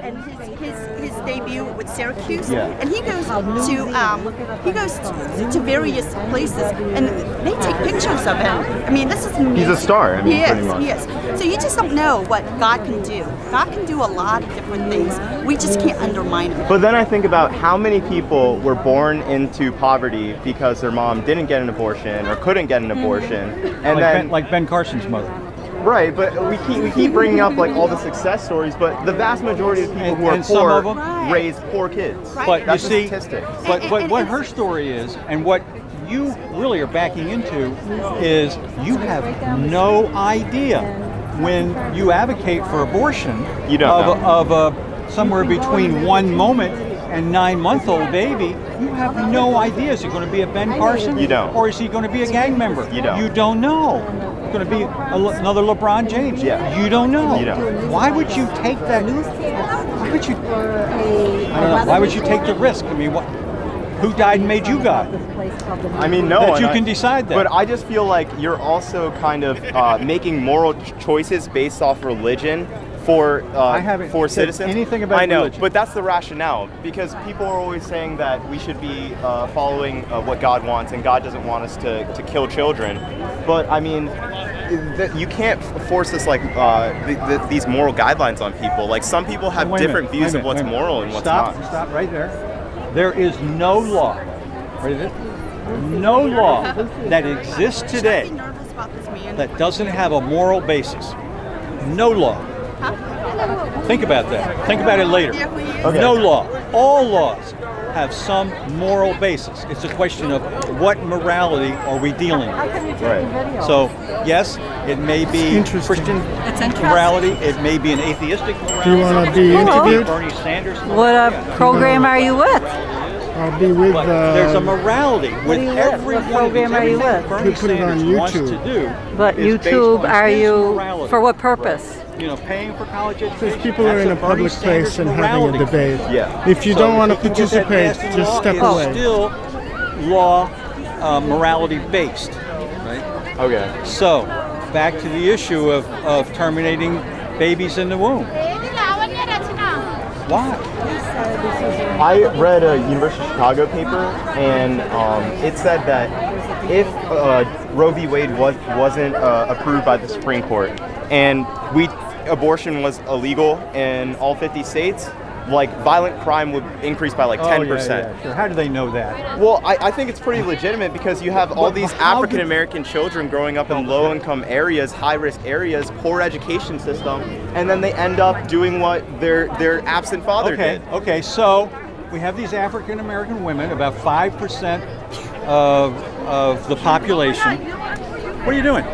and his debut with Syracuse, Yeah. and he goes to various places, and they take pictures of him. I mean, this is amazing. He's a star. I mean, he pretty is. much. He is. So you just don't know what God can do. God can do a lot of different things. We just can't undermine him. But then I think about how many people were born into poverty because their mom didn't get an abortion or couldn't get an abortion, and then like Ben Carson's mother. right. But we keep bringing up like all the success stories, but the vast majority of people who are And some poor of them- Right. raise poor kids. Right. But That's you a see, statistic. but And what it's- her story is, and what you really are backing into, is you have no idea when you advocate for abortion You don't know. of a somewhere between 1 moment and 9-month-old baby. You have no idea. Is he going to be a Ben Carson? You don't. Or is he going to be a gang member? You don't. You don't know. Going to be another LeBron James? Yeah. You don't know. You don't. Why would you take that? Why would you? I don't know. Why would you take the risk? I mean, who died and made you God? I mean, no. That and you can decide that. But I just feel like you're also kind of making moral choices based off religion for I haven't for said citizens. anything about I know, religion. but that's the rationale because people are always saying that we should be following what God wants, and God doesn't want us to kill children. But I mean, you can't force this like these moral guidelines on people. Like some people have Wait a different minute, views wait a of what's minute, wait a moral minute. and what's not. Stop right there. There is no law. Ready? No law that exists today I'm nervous about this man. that doesn't have a moral basis. No law. Think about that. Think about it later. Yeah, we use Okay. No law. All laws have some moral basis. It's a question of what morality are we dealing with. Right. So, yes, it may be Interesting. Christian It's interesting. morality. It may be an atheistic morality. Do you want to be It may be interviewed? Bernie Sanders. What program are you with? I'll be with. But there's a morality with are you with? every What one of these. program are you Everything with? Bernie Put it on Sanders wants to YouTube. do. But is based YouTube, on are his you morality. for what purpose? You know, paying for college education. Because people are that's in a Bernie public place Sanders and having a morality. debate. Yeah. If you So don't want to if you can get that participate, passed in just law, step it's away. still law, morality based, right? Okay. So, back to the issue of terminating babies in the womb. Why? I read a University of Chicago paper, and it said that if Roe v. Wade wasn't approved by the Supreme Court, and abortion was illegal in all 50 states, like violent crime would increase by like 10%. Yeah, sure. How do they know that? Well, I think it's pretty legitimate because you have all these how African American children growing up in low-income areas, high-risk areas, poor education system, and then they end up doing what their absent father did. Okay, so we have these African American women, about 5% of the population. What are you doing?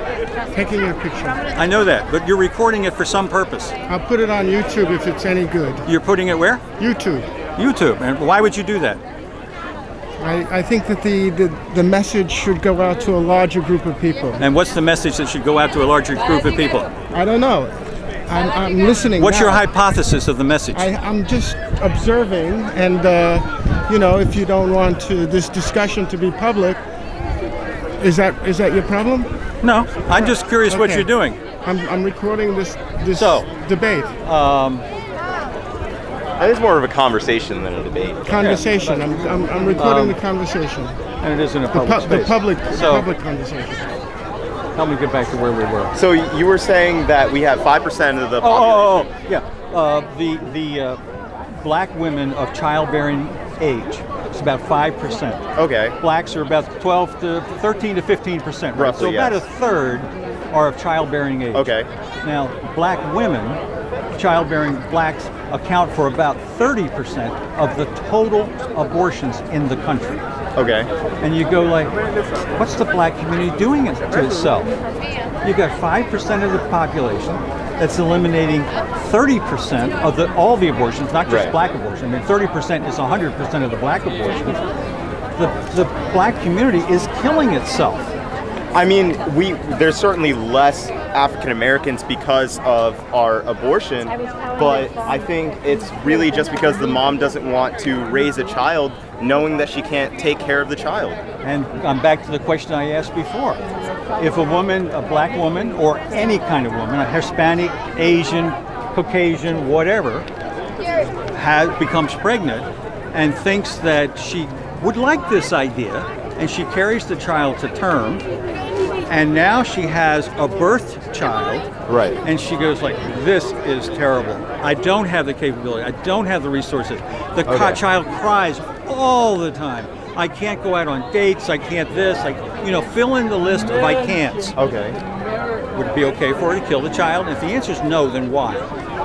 Taking your picture. I know that, but you're recording it for some purpose. I'll put it on YouTube if it's any good. You're putting it where? YouTube. YouTube. And why would you do that? I think that the message should go out to a larger group of people. And what's the message that should go out to a larger group of people? I don't know. I'm listening. What's now. your hypothesis of the message? I'm just observing, and if you don't want this discussion to be public, is that your problem? No, I'm just curious what Okay. you're doing. I'm recording this So, debate. I think it's more of a conversation than a debate. Conversation. I'm recording the conversation. And it isn't a The, public the space. public So, public conversation. help me get back to where we were. So you were saying that we have 5% of the population. Yeah. The black women of childbearing age is about 5%. Okay. Blacks are about 13 to 15%. Right? Roughly, so about yes. a third are of childbearing age. Okay. Now, black women, childbearing blacks, account for about 30% of the total abortions in the country. Okay. And you go like, what's the black community doing it to itself? You got 5% of the population that's eliminating 30% of all the abortions, not just Right. black abortion. I mean, 30% is 100% of the black abortions. The black community is killing itself. I mean, there's certainly less African Americans because of our abortion, but I think it's really just because the mom doesn't want to raise a child knowing that she can't take care of the child. And I'm back to the question I asked before. If a woman, a black woman, or any kind of woman, a Hispanic, Asian, Caucasian, whatever, becomes pregnant and thinks that she would like this idea, and she carries the child to term, and now she has a birthed child. Right. And she goes like, this is terrible. I don't have the capability. I don't have the resources. The Okay. child cries all the time. I can't go out on dates. I can't this. Fill in the list of I can'ts. Okay. Would it be okay for her to kill the child? If the answer is no, then why?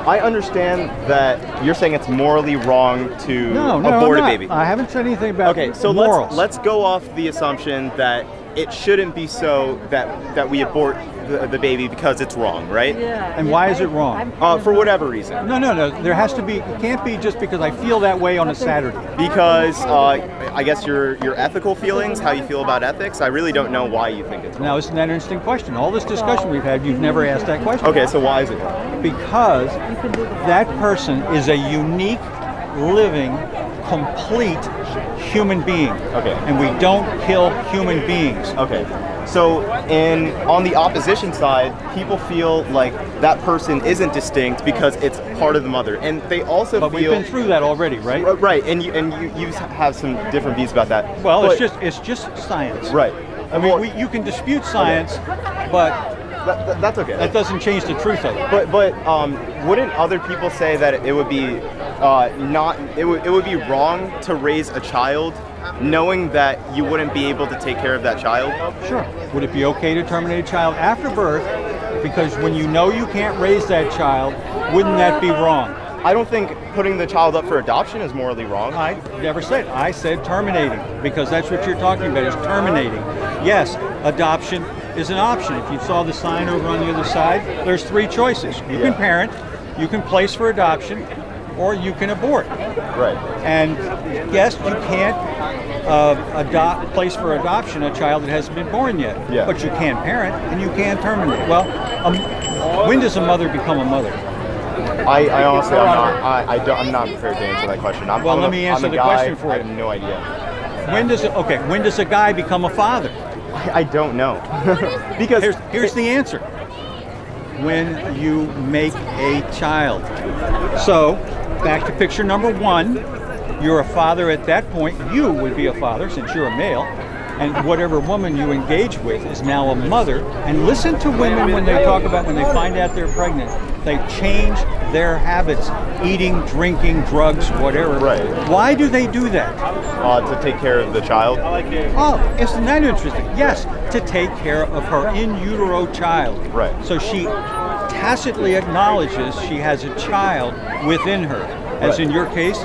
I understand that you're saying it's morally wrong to abort I'm a not. baby. I haven't said anything about Okay, so morals. let's go off the assumption that it shouldn't be so that we abort the baby because it's wrong, right? And why is it wrong? For whatever reason. No. There has to be. It can't be just because I feel that way on a Saturday. Because I guess your ethical feelings, how you feel about ethics, I really don't know why you think it's wrong. Now, isn't that an interesting question? All this discussion we've had, you've never asked that question. Okay, so why is it wrong? Because that person is a unique, living, complete human being. Okay. And we don't kill human beings. Okay. So, on the opposition side, people feel like that person isn't distinct because it's part of the mother, and they also But feel we've been through that already, right? right. And you have some different views about that. Well, But- it's just science. right. I mean, you can dispute science, but That's okay. that doesn't change the truth of it. But wouldn't other people say that it would be it would be wrong to raise a child knowing that you wouldn't be able to take care of that child? Sure. Would it be okay to terminate a child after birth? Because when you know you can't raise that child, wouldn't that be wrong? I don't think putting the child up for adoption is morally wrong. I never said. I said terminating, because that's what you're talking about, is terminating. Yes, adoption is an option. If you saw the sign over on the other side, there's three choices. You can parent, you can place for adoption, or you can abort. Right. And yes, you can't place for adoption a child that hasn't been born yet. Yeah. But you can parent and you can terminate. Well, when does a mother become a mother? I honestly, I'm not prepared to answer that question. Let me answer I'm a the guy, question for I you. have no idea. When does a guy become a father? I don't know. Because Here's the answer. When you make a child. So, back to picture number one. You're a father at that point. You would be a father since you're a male. And whatever woman you engage with is now a mother. And listen to women when they talk about when they find out they're pregnant. They change their habits, eating, drinking, drugs, whatever. Right. Why do they do that? to take care of the child. Oh, isn't that interesting? Yes, to take care of her in utero child. Right. So she tacitly acknowledges she has a child within her. As in your case,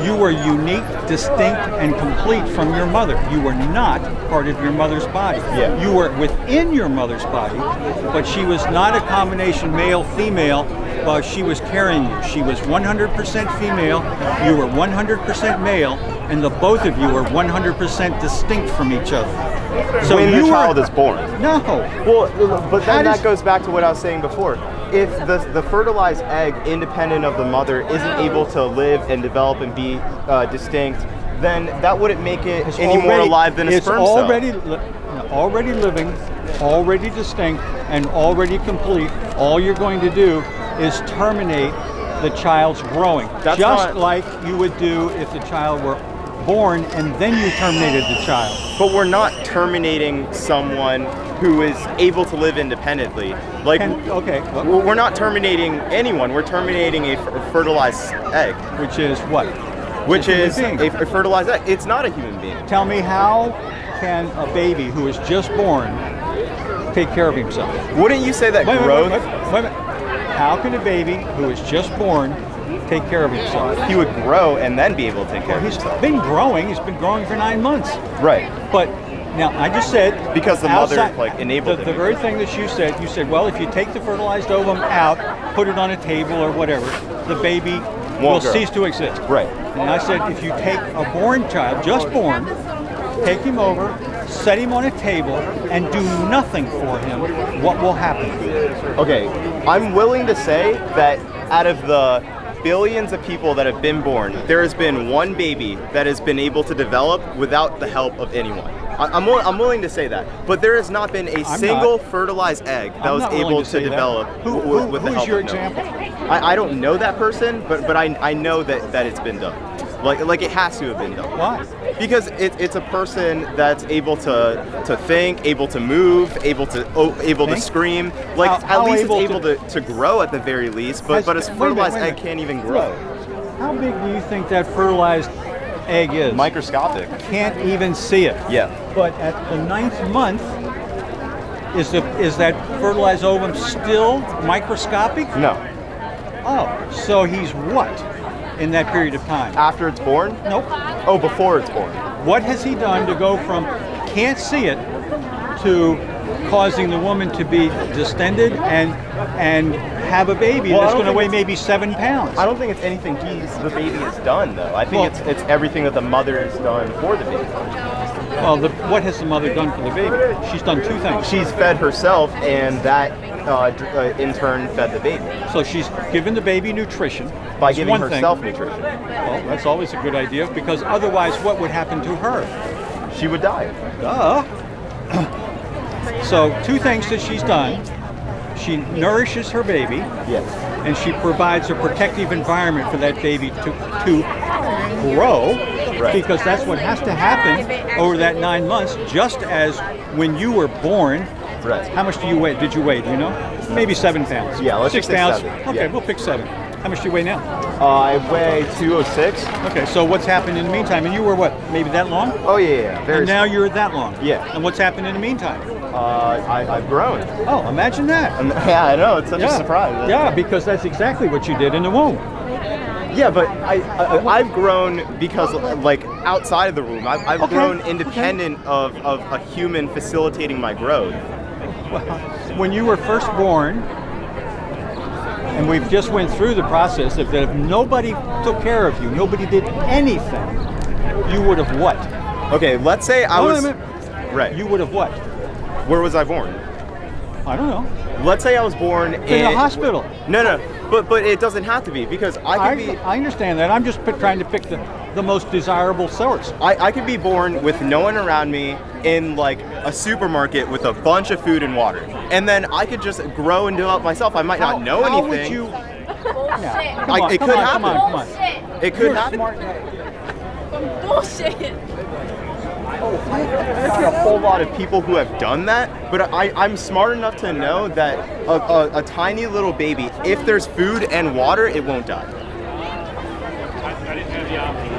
you were unique, distinct, and complete from your mother. You were not part of your mother's body. Yeah. You were within your mother's body, but she was not a combination male-female, but she was carrying you. She was 100% female, you were 100% male, and the both of you were 100% distinct from each other. So when you the were, child is born. No. Well, but How then does- that goes back to what I was saying before. If the fertilized egg, independent of the mother, isn't able to live and develop and be distinct, then that wouldn't make it It's any more already- alive than a it's sperm cell. already living, already distinct, and already complete. All you're going to do is terminate the child's growing, That's just not- like you would do if the child were born and then you terminated the child. But we're not terminating someone who is able to live independently. Like, Okay, we're not terminating anyone. We're terminating a fertilized egg, which is what? which It's a is human being. a fertilized egg. It's not a human being. Tell me, how can a baby who is just born take care of himself? Wouldn't you say that Wait a growth? minute. How can a baby who is just born take care of himself? He would grow and then be able to take care of He's himself. been growing. He's been growing for 9 months. Right. But now I just said Because the mother, like, enabled the him. very thing that you said, well, if you take the fertilized ovum out, put it on a table or whatever, the baby will Won't grow. cease to exist. Right. And I said, if you take a born child, just born, take him over, set him on a table, and do nothing for him, what will happen? Okay, I'm willing to say that out of the billions of people that have been born, there has been one baby that has been able to develop without the help of anyone. I'm willing to say that, but there has not been a single fertilized egg that was able to develop with the who's help your of no. example? I don't know that person, but I know that it's been done. Like it has to have been done. Why? Because it's a person that's able to think, able to move, able to scream. Like How at least it's able able to grow at the very least. But a Wait a minute, fertilized wait a egg minute. can't even grow. How big do you think that fertilized egg is? Microscopic. Can't even see it. Yeah. But at the 9th month, is that fertilized ovum still microscopic? No. Oh, so he's what in that period of time? After it's born? Nope. Oh, before it's born. What has he done to go from can't see it to causing the woman to be distended and have a baby Well, I that's don't going to think weigh it's- maybe 7 pounds? I don't think it's anything the baby has done though. I think Well- it's everything that the mother has done for the baby. Well, what has the mother done for the baby? She's done two things. She's fed herself, and that in turn fed the baby So she's given the baby nutrition. by That's giving one herself thing. nutrition. Well, that's always a good idea because otherwise, what would happen to her? She would die. Duh. So, two things that she's done. She nourishes her baby, Yes. and she provides a protective environment for that baby to grow, Right. because that's what has to happen over that 9 months. Just as when you were born, Right. how much do you weigh? Did you weigh? Do you know? Maybe 7 pounds. Yeah, let's 6 just say pounds. 7, Okay, yeah. we'll pick 7. How much do you weigh now? I weigh 206. Okay, so what's happened in the meantime? And you were what? Maybe that long? Oh yeah, very. And now you're that long. Yeah. And what's happened in the meantime? I've grown. Oh, imagine that. Yeah, I know. It's such a surprise. Yeah, because that's exactly what you did in the womb. Yeah, but I've grown because like outside of the womb, I've Okay, grown independent of a human facilitating my growth. When you were first born, and we've just went through the process of that if nobody took care of you, nobody did anything, you would have what? Okay, let's say I Wait a was minute. right. You would have what? Where was I born? I don't know. Let's say I was born In a hospital. No, but it doesn't have to be because I could be. I understand that. I'm just trying to pick the most desirable source. I could be born with no one around me in like a supermarket with a bunch of food and water, and then I could just grow and develop myself. I might not know How anything. would you? Yeah. Come Like, on, it come could on, come on, happen. come on. It could You're happen. smart. Bullshit. Not a whole lot of people who have done that, but I'm smart enough to know that a tiny little baby, if there's food and water, it won't die.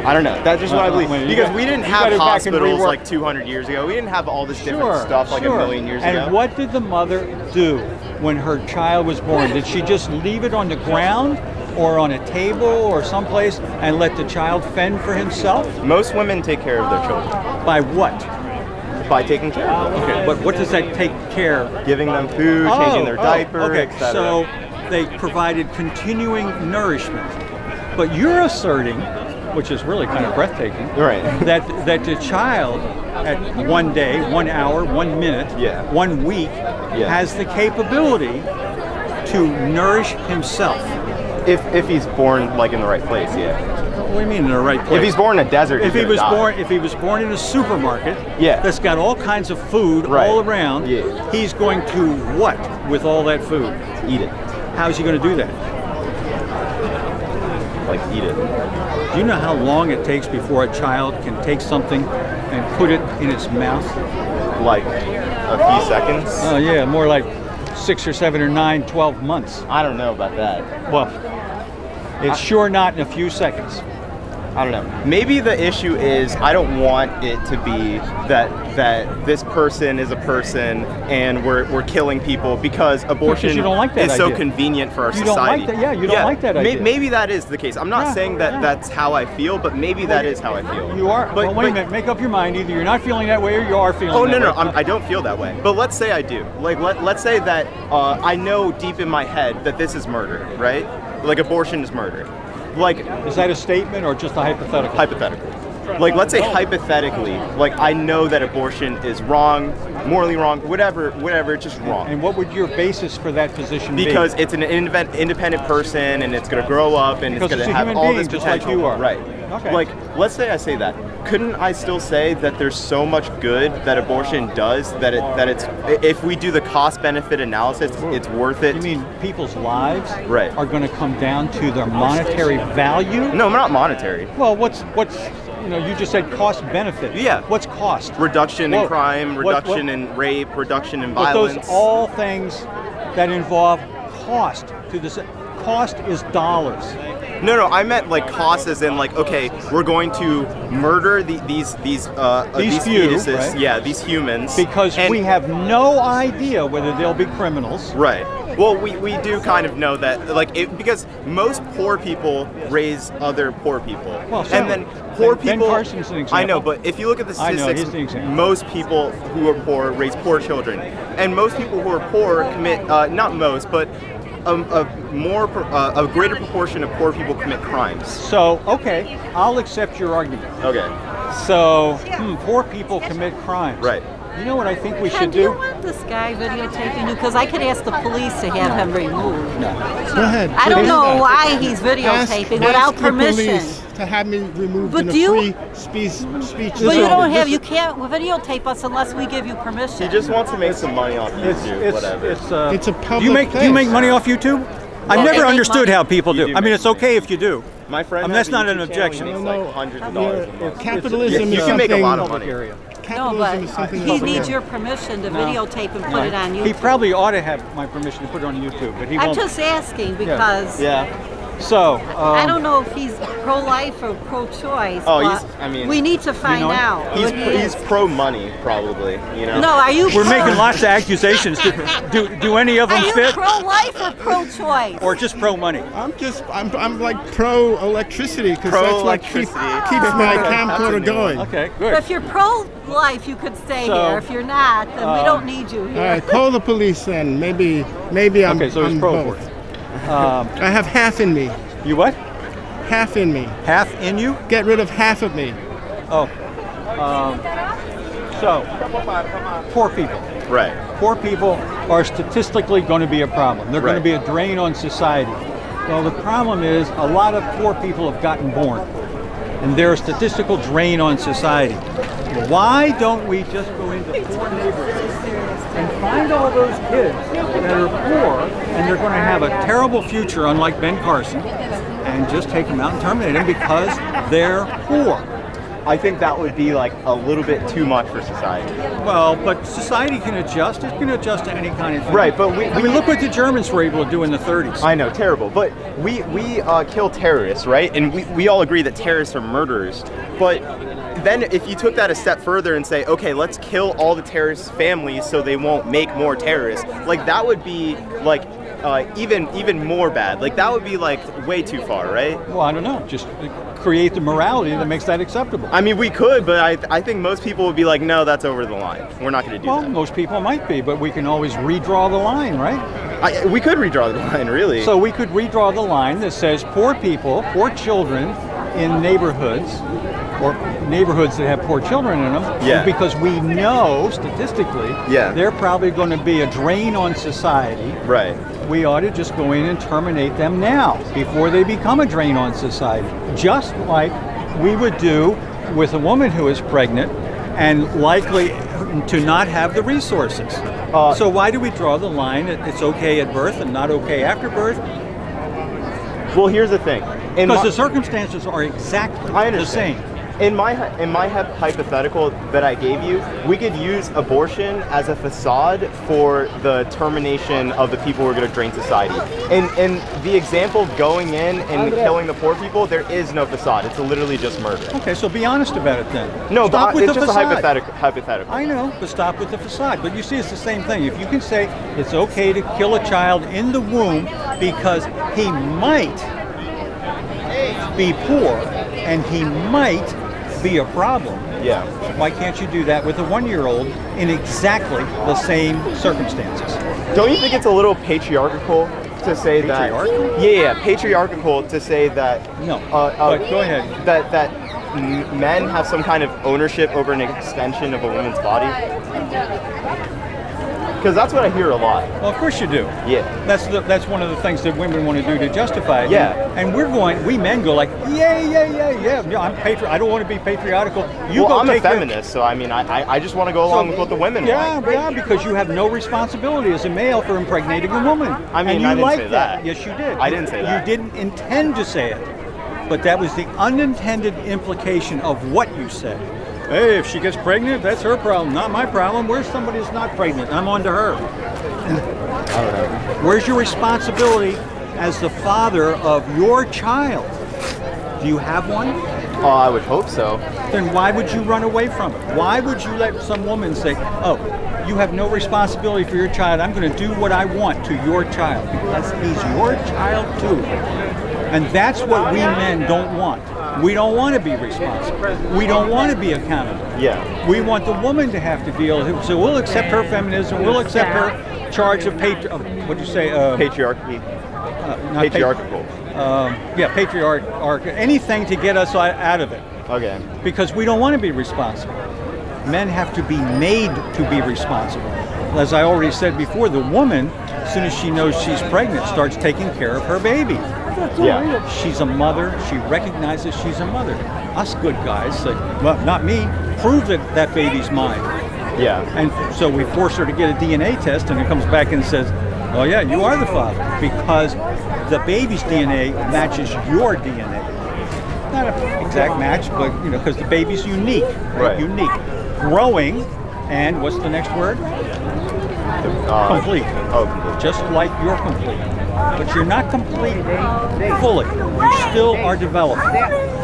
I don't know. That's just what I believe. Wait, you Because got- we didn't you have gotta back and hospitals rework. like 200 years ago. We didn't have all this different stuff like a million years and ago. what did the mother do when her child was born? Did she just leave it on the ground or on a table or someplace and let the child fend for himself? Most women take care of their children By what? by taking care of them. Okay, but what does that take care? Giving them food, changing their diaper, okay. etc. So they provided continuing nourishment. But you're asserting, which is really kind of breathtaking, Right. that the child at 1 day, 1 hour, 1 minute, Yeah. 1 week has the capability to nourish himself. If he's born like in the right place, yeah. What do you mean in the right place? If he's born in a desert, if he's he was gonna die. born if he was born in a supermarket Yeah. that's got all kinds of food Right. all around, Yeah. he's going to what with all that food? Eat it. How's he going to do that? Like eat it. Do you know how long it takes before a child can take something and put it in its mouth? Like a few seconds. Oh yeah, more like 6 or 7 or 9, 12 months. I don't know about that. Well, it's sure not in a few seconds. I don't know. Maybe the issue is I don't want it to be that this person is a person and we're killing people because abortion you don't like that is so idea. convenient for our You don't society. like that- yeah, you don't like that idea. Maybe that is the case. I'm not Yeah, saying that yeah. that's how I feel, but maybe that is how I feel. You are. But, Well, wait a minute. Make up your mind. Either you're not feeling that way or you are feeling Oh that no, way. I don't feel that way. But let's say I do. Like let's say that I know deep in my head that this is murder, right? Like abortion is murder. Like Is that a statement or just a hypothetical? hypothetical. like let's say hypothetically, like I know that abortion is wrong, morally wrong, whatever, it's just wrong. And what would your basis for that position be? Because it's an independent person, and it's going to grow up, and Because it's it's going a to have human all being, this just potential. like you are. Right. Okay. Like, let's say I say that. Couldn't I still say that there's so much good that abortion does that it's if we do the cost-benefit analysis, it's worth it? You mean people's lives Right. are going to come down to their monetary value? No, not monetary. Well, what's you just said cost benefit. Yeah. What's cost? Reduction in Whoa. crime, What- reduction in rape, reduction in But violence. those all things that involve cost to this. Cost is dollars. No, I meant like cost as in like, okay, we're going to murder these few, fetuses, right? yeah, these humans, Because and- we have no idea whether they'll be criminals. Right. Well, we do kind of know that, like, because most poor people raise other poor people, Well, and certainly. then poor Ben people. Carson's an example. I know, but if you look at the I know, statistics, he's the example. most people who are poor raise poor children, and most people who are poor commit not most, but a greater proportion of poor people commit crimes. So, okay, I'll accept your argument. Okay. So, poor people commit crimes. Right. You know what I think we Ken, should do you do? want this guy videotaping you? Because I could ask the police to have him removed. Go ahead. I don't do know that. why he's videotaping without ask permission. The police to have me removed But in a do you- free speech. But you zone. don't have, you can't videotape us unless we give you permission. He just wants to make some money off YouTube, whatever. It's a public do you make place. money off YouTube? I've Well, they never make understood money. how people You do. do I mean, make it's okay if you do. My friend, I mean, has that's not a an YouTube objection. channel, he makes like hundreds of Yeah, dollars a month. capitalism You is can make a something. lot of Public money. area. No, Capitalism but is something he else. needs your permission to videotape and put it on He YouTube. probably ought to have my permission to put it on YouTube, but he I'm won't. just asking because Yeah. So, I don't know if he's pro-life or pro-choice. Oh, but he's- I mean- we need to find know, out. He's what he is. pro money, probably. You know. No, are you? we're pro- making lots of accusations. Do any of Are them you fit, pro-life or pro-choice? or just pro money? I'm like pro electricity because that's what keeps Pro-electricity. my That's a camcorder new going. Okay, But good. if you're pro-life, you could stay So, here. If you're not, then we don't need you All here. right, call the police then. Maybe I'm. Okay, so he's I'm pro both. for it. I have half in me. You what? Half in me. Half in you? Get rid of half of me. Oh. So, poor people. Right. Poor people are statistically going to be a problem. They're going to Right. be a drain on society. Well, the problem is a lot of poor people have gotten born, and they're a statistical drain on society. Why don't we just go into poor neighborhoods and find all those kids that are poor and they're going to have a terrible future, unlike Ben Carson, and just take them out and terminate them because they're poor? I think that would be like a little bit too much for society. Well, but society can adjust. It can adjust to any kind of thing. Right, but I mean, look what the Germans were able to do in the 30s. I know, terrible. But we kill terrorists, right? And we all agree that terrorists are murderers. But then if you took that a step further and say, okay, let's kill all the terrorists' families so they won't make more terrorists, like that would be like even more bad. Like that would be like way too far, right? Well, I don't know. Just create the morality that makes that acceptable. I mean, we could, but I think most people would be like, no, that's over the line. We're not going to do Well, that. most people might be, but we can always redraw the line, right? We could redraw the line, really. So we could redraw the line that says poor people, poor children in neighborhoods, or neighborhoods that have poor children in them, Yeah. because we know statistically Yeah. they're probably going to be a drain on society. right. We ought to just go in and terminate them now before they become a drain on society. Just like we would do with a woman who is pregnant and likely to not have the resources. So why do we draw the line that it's okay at birth and not okay after birth? Well, here's the thing. Because the circumstances are exactly I the understand. same. In my hypothetical that I gave you, we could use abortion as a facade for the termination of the people who are going to drain society. In the example of going in and killing the poor people, there is no facade. It's literally just murder. Okay, so be honest about it then. No, stop but with it's the just facade. a hypothetical. I know, but stop with the facade. But you see, it's the same thing. If you can say it's okay to kill a child in the womb because he might be poor and he might be a problem, Yeah. why can't you do that with a 1-year-old in exactly the same circumstances? Don't you think it's a little patriarchal to say Patriarchal? that? Yeah, patriarchal to say that. No, but go ahead. That men have some kind of ownership over an extension of a woman's body? Because that's what I hear a lot. Well, of course you do. Yeah. That's one of the things that women want to do to justify it. Yeah. And we men go like, yeah. I'm I don't want to be patriotical. You Well, go I'm a take care- feminist, so I mean, I just want to go along with what the women Yeah, want. yeah, because you have no responsibility as a male for impregnating a woman. I mean, and you I didn't like say that. Yes, you did. I didn't say that. You didn't intend to say it, but that was the unintended implication of what you said. Hey, if she gets pregnant, that's her problem, not my problem. Where's somebody who's not pregnant? I'm on to her. Where's your responsibility as the father of your child? Do you have one? Oh, I would hope so. Then why would you run away from it? Why would you let some woman say, oh, you have no responsibility for your child, I'm going to do what I want to your child, because he's your child too. And that's what we men don't want. We don't want to be responsible. We don't want to be accountable. Yeah. We want the woman to have to deal. So we'll accept her feminism. We'll accept her charge of what'd you say? Patriarchy. Not Patriarchal. patriarch. Anything to get us out of it. Okay. Because we don't want to be responsible. Men have to be made to be responsible. As I already said before, the woman, as soon as she knows she's pregnant, starts taking care of her baby. Yeah. She's a mother. She recognizes she's a mother. Us good guys say, well, not me. Prove that that baby's mine. Yeah. And so we force her to get a DNA test, and it comes back and says, oh yeah, you are the father, because the baby's DNA matches your DNA. Not an exact match, but because the baby's unique, Right. Unique, growing, and what's the next word? Complete. Oh, complete. Just like you're complete, but you're not complete fully. You still are developing.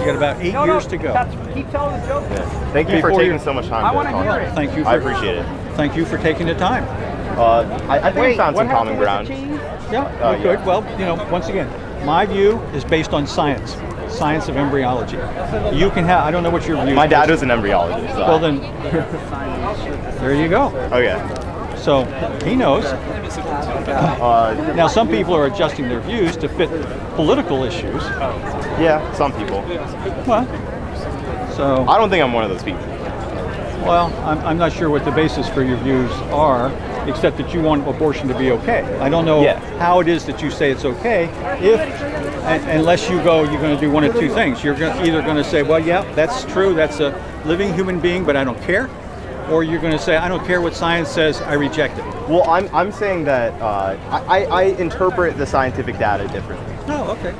You got about 8 years to go. Keep telling the joke. Yeah. Thank you for taking so much time. I to wanna talk. hear it. Thank you. I appreciate it. Thank you for taking the time. I think we found some common ground. Yeah, we yeah. could. Well, once again, my view is based on science of embryology. You can have, I don't know what your view is. My dad was an embryologist. So. Well then, there you go. Okay. So he knows. Now some people are adjusting their views to fit political issues. Yeah, some people. Well, so I don't think I'm one of those people. well, I'm not sure what the basis for your views are, except that you want abortion to be okay. I don't know Yeah. how it is that you say it's okay, unless you go, you're going to do one of two things. You're either going to say, well, yeah, that's true, that's a living human being, but I don't care, or you're going to say, I don't care what science says, I reject it. Well, I'm saying that I interpret the scientific data differently. Oh, okay.